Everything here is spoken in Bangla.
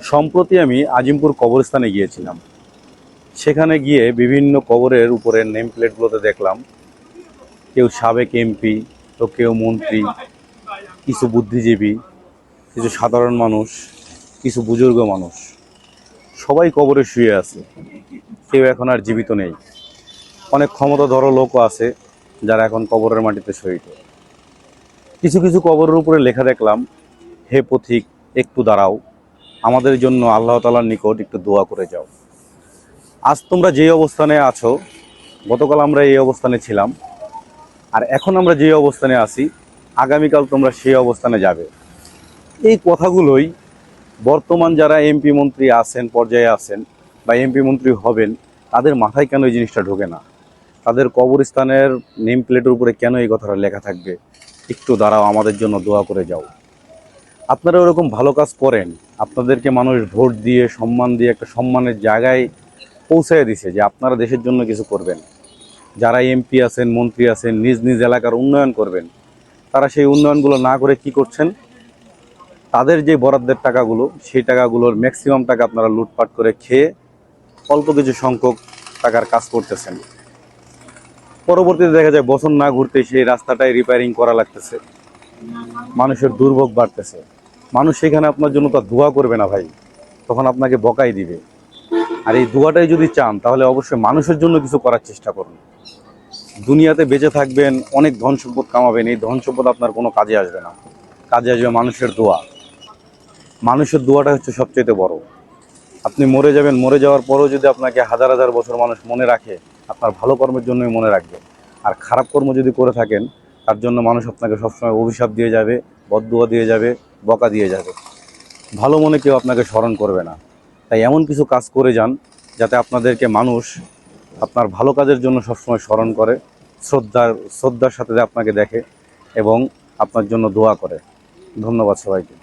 সম্প্রতি আমি আজিমপুর কবরস্থানে গিয়েছিলাম। সেখানে গিয়ে বিভিন্ন কবরের উপরের নেম প্লেটগুলোতে দেখলাম কেউ সাবেক এমপি, তো কেউ মন্ত্রী, কিছু বুদ্ধিজীবী, কিছু সাধারণ মানুষ, কিছু বুজুর্গ মানুষ, সবাই কবরে শুয়ে আছে। কেউ এখন আর জীবিত নেই। অনেক ক্ষমতাধর লোকও আছে যারা এখন কবরের মাটিতে শহীদ। কিছু কিছু কবরের উপরে লেখা দেখলাম, হে পথিক, একটু দাঁড়াও, আমাদের জন্য আল্লাহ তাআলার নিকট একটু দোয়া করে যাও। আজ তোমরা যে অবস্থানে আছো, গতকাল আমরা এই অবস্থানে ছিলাম, আর এখন আমরা যে অবস্থানে আছি, আগামীকাল তোমরা সেই অবস্থানে যাবে। এই কথাগুলোই বর্তমান যারা এমপি মন্ত্রী আছেন, পর্যায়ে আছেন বা এমপি মন্ত্রী হবেন, তাদের মাথায় কেন এই জিনিসটা ঢোকে না? তাদের কবরস্থানের নেম প্লেটের উপরে কেন এই কথাটা লেখা থাকবে, একটু দাঁড়াও, আমাদের জন্য দোয়া করে যাও? আপনারা ওরকম ভালো কাজ করেন, আপনাদেরকে মানুষ ভোট দিয়ে সম্মান দিয়ে একটা সম্মানের জায়গায় পৌঁছায় দিছে যে আপনারা দেশের জন্য কিছু করবেন। যারা এমপি আছেন, মন্ত্রী আছেন, নিজ নিজ এলাকার উন্নয়ন করবেন, তারা সেই উন্নয়নগুলো না করে কি করছেন? তাদের যে বরাদ্দের টাকাগুলো, সেই টাকাগুলোর ম্যাক্সিমাম টাকা আপনারা লুটপাট করে খেয়ে অল্প কিছু সংখ্যক টাকার কাজ করতেছেন। পরবর্তীতে দেখা যায় বছর না ঘুরতে সেই রাস্তাটাই রিপেয়ারিং করা লাগতেছে, মানুষের দুর্ভোগ বাড়তেছে। মানুষ সেখানে আপনার জন্য তো দোয়া করবে না ভাই, তখন আপনাকে বকাই দিবে। আর এই দোয়াটাই যদি চান, তাহলে অবশ্যই মানুষের জন্য কিছু করার চেষ্টা করুন। দুনিয়াতে বেঁচে থাকবেন, অনেক ধন সম্পদ কামাবেন, এই ধন সম্পদ আপনার কোনো কাজে আসবে না। কাজে আসবে মানুষের দোয়া। মানুষের দোয়াটা হচ্ছে সবচেয়ে বড়। আপনি মরে যাবেন, মরে যাওয়ার পরেও যদি আপনাকে হাজার হাজার বছর মানুষ মনে রাখে, আপনার ভালো কর্মের জন্যই মনে রাখবে। আর খারাপ কর্ম যদি করে থাকেন, তার জন্য মানুষ আপনাকে সবসময় অভিশাপ দিয়ে যাবে, বদদুয়া দিয়ে যাবে, বকা দিয়ে যাবে। ভালো মনে কেউ আপনাকে স্মরণ করবে না। তাই এমন কিছু কাজ করে যান যাতে আপনাদেরকে মানুষ আপনার ভালো কাজের জন্য সবসময় স্মরণ করে, শ্রদ্ধার সাথে আপনাকে দেখে এবং আপনার জন্য দোয়া করে। ধন্যবাদ সবাইকে।